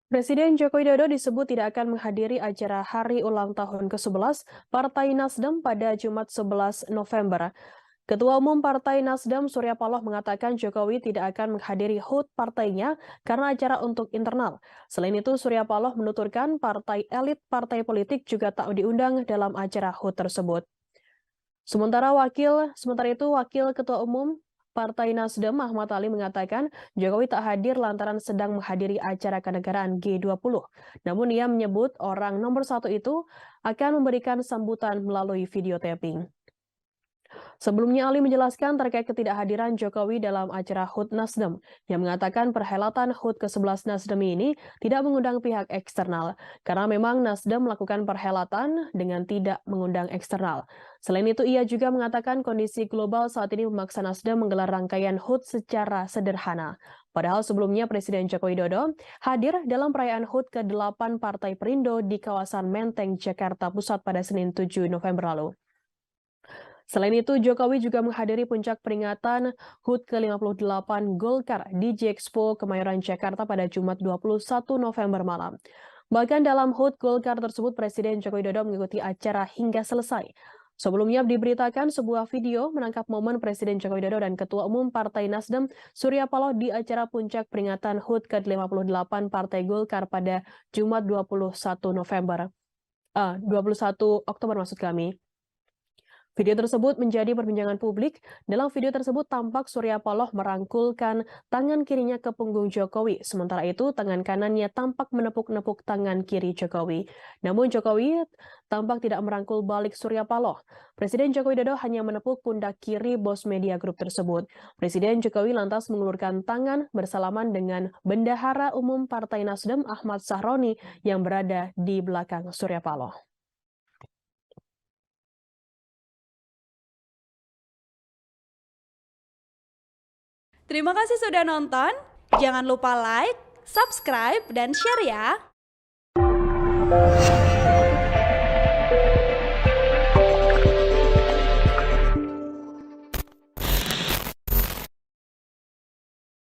Presiden Joko Widodo disebut tidak akan menghadiri acara hari ulang tahun ke-11 Partai Nasdem pada Jumat 11 November. Ketua Umum Partai Nasdem Surya Paloh mengatakan Jokowi tidak akan menghadiri HUT partainya karena acara untuk internal. Selain itu, Surya Paloh menuturkan partai elit partai politik juga tak diundang dalam acara HUT tersebut. Sementara itu Wakil Ketua Umum Partai Nasdem Ahmad Ali mengatakan Jokowi tak hadir lantaran sedang menghadiri acara kenegaraan G20. Namun ia menyebut orang nomor satu itu akan memberikan sambutan melalui video tapping. Sebelumnya Ali menjelaskan terkait ketidakhadiran Jokowi dalam acara HUT Nasdem yang mengatakan perhelatan HUT ke-11 Nasdem ini tidak mengundang pihak eksternal karena memang Nasdem melakukan perhelatan dengan tidak mengundang eksternal. Selain itu ia juga mengatakan kondisi global saat ini memaksa Nasdem menggelar rangkaian HUT secara sederhana. Padahal sebelumnya Presiden Joko Widodo hadir dalam perayaan HUT ke-8 Partai Perindo di kawasan Menteng, Jakarta Pusat pada Senin 7 November lalu. Selain itu, Jokowi juga menghadiri puncak peringatan HUT ke-58 Golkar di J-Expo Kemayoran Jakarta pada Jumat 21 November malam. Bahkan dalam HUT Golkar tersebut, Presiden Joko Widodo mengikuti acara hingga selesai. Sebelumnya diberitakan sebuah video menangkap momen Presiden Joko Widodo dan Ketua Umum Partai Nasdem Surya Paloh di acara puncak peringatan HUT ke-58 Partai Golkar pada Jumat 21 Oktober maksud kami. Video tersebut menjadi perbincangan publik. Dalam video tersebut tampak Surya Paloh merangkulkan tangan kirinya ke punggung Jokowi. Sementara itu tangan kanannya tampak menepuk-nepuk tangan kiri Jokowi. Namun Jokowi tampak tidak merangkul balik Surya Paloh. Presiden Joko Widodo hanya menepuk pundak kiri bos media grup tersebut. Presiden Jokowi lantas mengulurkan tangan bersalaman dengan Bendahara Umum Partai Nasdem Ahmad Sahroni yang berada di belakang Surya Paloh. Terima kasih sudah nonton. Jangan lupa like, subscribe, dan share ya.